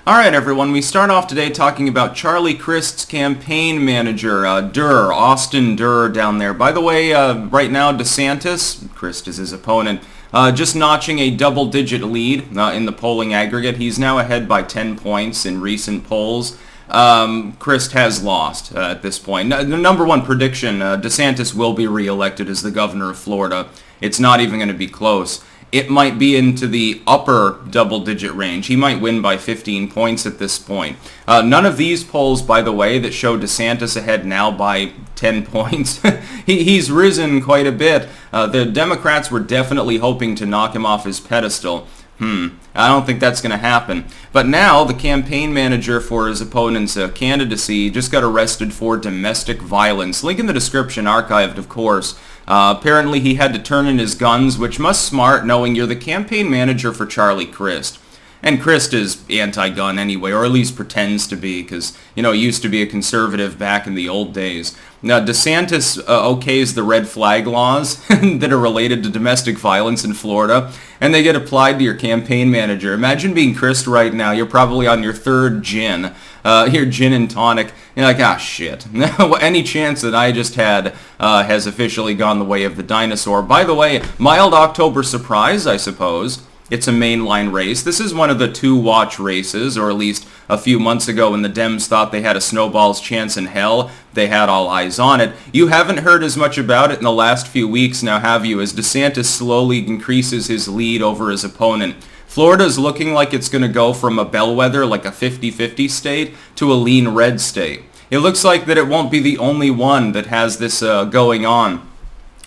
Alright everyone, we start off today talking about Charlie Crist's campaign manager, Austin Durr down there. By the way, right now DeSantis, Crist is his opponent, just notching a double-digit lead in the polling aggregate. He's now ahead by 10 points in recent polls. Crist has lost at this point. The number one prediction, DeSantis will be re-elected as the governor of Florida. It's not even going to be close. It might be into the upper double-digit range. He might win by 15 points at this point. None of these polls, by the way, that show DeSantis ahead now by 10 points, he's risen quite a bit. The Democrats were definitely hoping to knock him off his pedestal. I don't think that's going to happen. But now the campaign manager for his opponent's candidacy just got arrested for domestic violence. Link in the description, archived of course. Apparently he had to turn in his guns, which must smart knowing you're the campaign manager for Charlie Crist. And Crist is anti-gun anyway, or at least pretends to be, because, you know, he used to be a conservative back in the old days. Now, DeSantis okays the red flag laws that are related to domestic violence in Florida, and they get applied to your campaign manager. Imagine being Crist right now. You're probably on your third gin, your gin and tonic. You're like, ah, shit. Any chance that I just had has officially gone the way of the dinosaur. By the way, mild October surprise, I suppose. It's a mainline race. This is one of the two-watch races, or at least a few months ago when the Dems thought they had a snowball's chance in hell, they had all eyes on it. You haven't heard as much about it in the last few weeks now, have you, as DeSantis slowly increases his lead over his opponent. Florida's looking like it's going to go from a bellwether, like a 50-50 state, to a lean red state. It looks like that it won't be the only one that has this going on.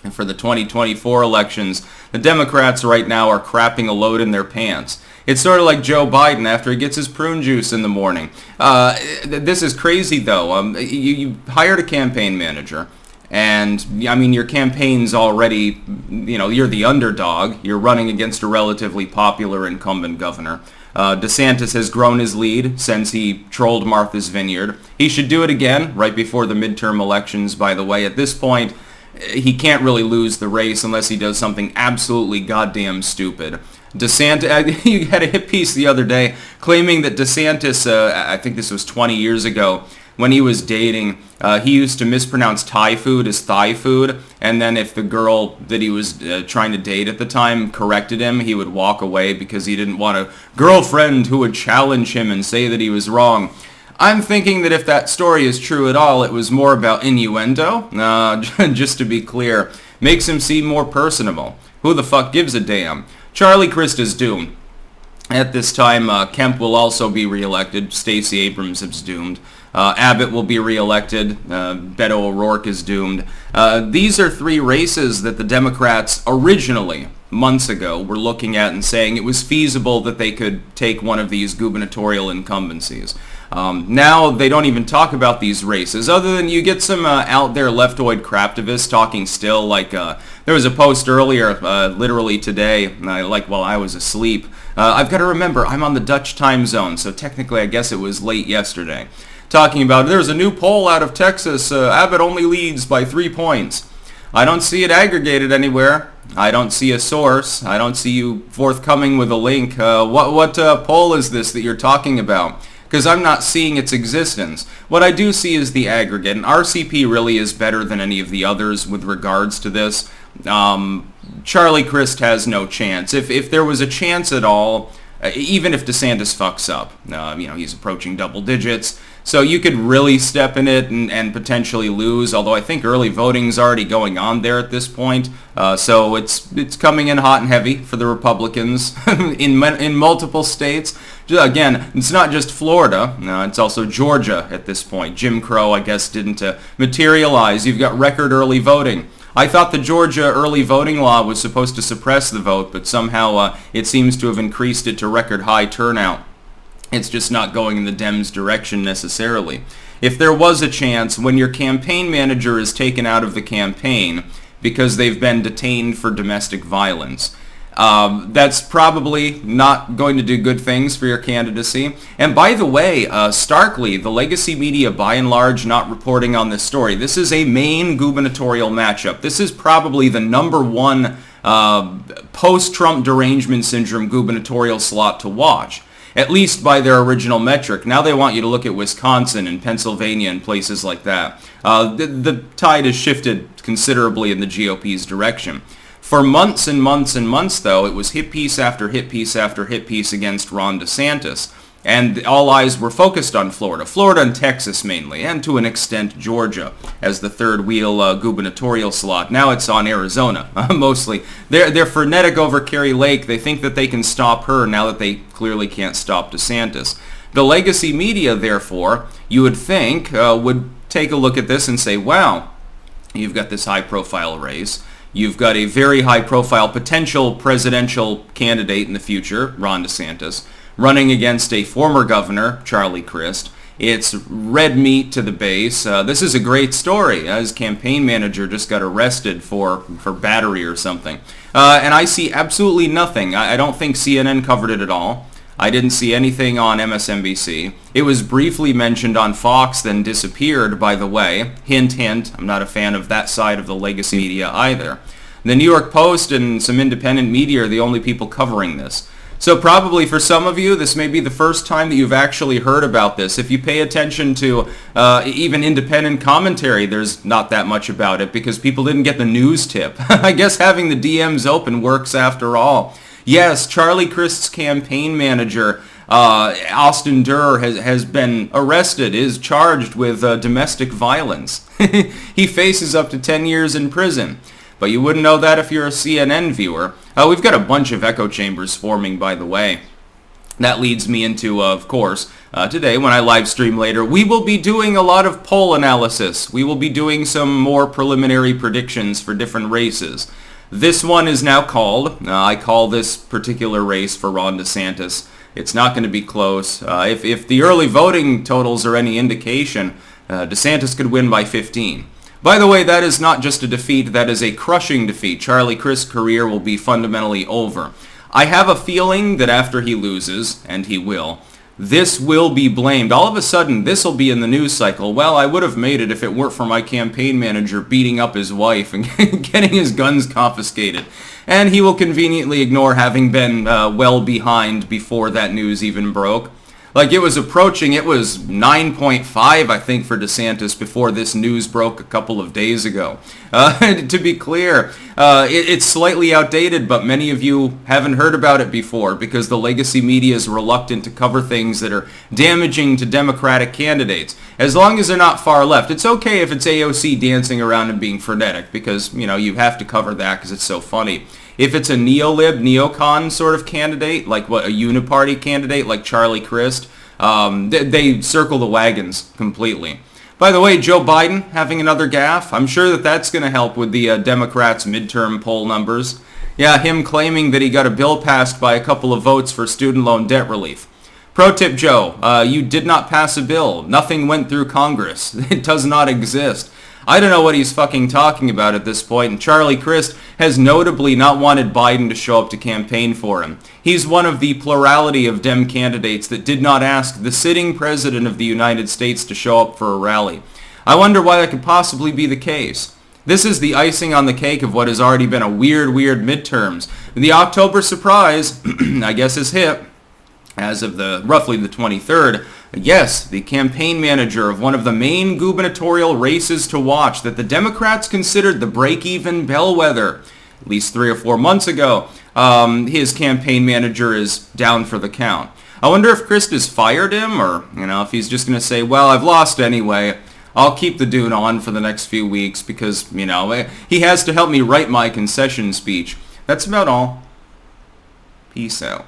And for the 2024 elections, the Democrats right now are crapping a load in their pants. It's sort of like Joe Biden after he gets his prune juice in the morning. This is crazy, though. You hired a campaign manager, and, I mean, your campaign's already, you know, you're the underdog. You're running against a relatively popular incumbent governor. DeSantis has grown his lead since he trolled Martha's Vineyard. He should do it again right before the midterm elections, by the way. At this point, he can't really lose the race unless he does something absolutely goddamn stupid. DeSantis, you had a hit piece the other day claiming that DeSantis, I think this was 20 years ago, when he was dating, he used to mispronounce Thai food as thigh food, and then if the girl that he was trying to date at the time corrected him, he would walk away because he didn't want a girlfriend who would challenge him and say that he was wrong. I'm thinking that if that story is true at all, it was more about innuendo. Just to be clear, makes him seem more personable. Who the fuck gives a damn? Charlie Crist is doomed. At this time, Kemp will also be reelected. Stacey Abrams is doomed. Abbott will be reelected. Beto O'Rourke is doomed. These are three races that the Democrats originally, months ago, were looking at and saying it was feasible that they could take one of these gubernatorial incumbencies. Now they don't even talk about these races, other than you get some out there leftoid craptivists talking still, like there was a post earlier, literally today, like while I was asleep. I've got to remember, I'm on the Dutch time zone, so technically I guess it was late yesterday. Talking about, there's a new poll out of Texas, Abbott only leads by 3 points. I don't see it aggregated anywhere. I don't see a source. I don't see you forthcoming with a link. What poll is this that you're talking about? Because I'm not seeing its existence. What I do see is the aggregate, and RCP really is better than any of the others with regards to this. Charlie Crist has no chance. If there was a chance at all, even if DeSantis fucks up, you know, he's approaching double digits, so you could really step in it and potentially lose, although I think early voting's already going on there at this point, so it's coming in hot and heavy for the Republicans in multiple states. Again, it's not just Florida, it's also Georgia at this point. Jim Crow, I guess, didn't materialize. You've got record early voting. I thought the Georgia early voting law was supposed to suppress the vote, but somehow it seems to have increased it to record high turnout. It's just not going in the Dems' direction necessarily. If there was a chance, when your campaign manager is taken out of the campaign because they've been detained for domestic violence, that's probably not going to do good things for your candidacy. And by the way, starkly, the legacy media by and large not reporting on this story. This is a Maine gubernatorial matchup. This is probably the number one post-Trump derangement syndrome gubernatorial slot to watch. at least by their original metric. Now they want you to look at Wisconsin and Pennsylvania and places like that. The tide has shifted considerably in the GOP's direction. For months and months and months, though, it was hit piece after hit piece after hit piece against Ron DeSantis. And all eyes were focused on Florida and Texas mainly, and to an extent Georgia as the third wheel gubernatorial slot. Now it's on Arizona, mostly. They're frenetic over Kari Lake. They think that they can stop her now that they clearly can't stop DeSantis. The legacy media, therefore, you would think, would take a look at this and say, wow, you've got this high-profile race. You've got a very high-profile potential presidential candidate in the future, Ron DeSantis, running against a former governor, Charlie Crist. It's red meat to the base. This is a great story. His campaign manager just got arrested for battery or something. And I see absolutely nothing. I don't think CNN covered it at all. I didn't see anything on MSNBC. It was briefly mentioned on Fox, then disappeared, by the way. Hint, hint, I'm not a fan of that side of the legacy media either. The New York Post and some independent media are the only people covering this. So probably for some of you, this may be the first time that you've actually heard about this. If you pay attention to even independent commentary, there's not that much about it because people didn't get the news tip. I guess having the DMs open works after all. Yes, Charlie Crist's campaign manager, Austin Durr, has been arrested, is charged with domestic violence. He faces up to 10 years in prison. But you wouldn't know that if you're a CNN viewer. We've got a bunch of echo chambers forming, by the way. That leads me into, of course, today when I live stream later, we will be doing a lot of poll analysis. We will be doing some more preliminary predictions for different races. This one is now called. I call this particular race for Ron DeSantis. It's not going to be close. If the early voting totals are any indication, DeSantis could win by 15. By the way, that is not just a defeat, that is a crushing defeat. Charlie Crist's career will be fundamentally over. I have a feeling that after he loses, and he will, this will be blamed. All of a sudden, this will be in the news cycle. Well, I would have made it if it weren't for my campaign manager beating up his wife and getting his guns confiscated. And he will conveniently ignore having been well behind before that news even broke. Like, it was approaching, it was 9.5, I think, for DeSantis before this news broke a couple of days ago. To be clear, it's slightly outdated, but many of you haven't heard about it before because the legacy media is reluctant to cover things that are damaging to Democratic candidates. As long as they're not far left. It's okay if it's AOC dancing around and being frenetic because, you know, you have to cover that because it's so funny. If it's a neolib, neocon sort of candidate, like a uniparty candidate like Charlie Crist, they circle the wagons completely. By the way, Joe Biden having another gaffe. I'm sure that that's going to help with the Democrats' midterm poll numbers. Yeah, him claiming that he got a bill passed by a couple of votes for student loan debt relief. Pro tip, Joe, you did not pass a bill. Nothing went through Congress. It does not exist. I don't know what he's fucking talking about at this point, and Charlie Crist has notably not wanted Biden to show up to campaign for him. He's one of the plurality of Dem candidates that did not ask the sitting president of the United States to show up for a rally. I wonder why that could possibly be the case. This is the icing on the cake of what has already been a weird midterms. The October surprise, I guess, is hit. As of roughly the 23rd, yes, the campaign manager of one of the main gubernatorial races to watch that the Democrats considered the break-even bellwether, at least 3 or 4 months ago, his campaign manager is down for the count. I wonder if Crist has fired him or, if he's just going to say, well, I've lost anyway. I'll keep the dude on for the next few weeks because, he has to help me write my concession speech. That's about all. Peace out.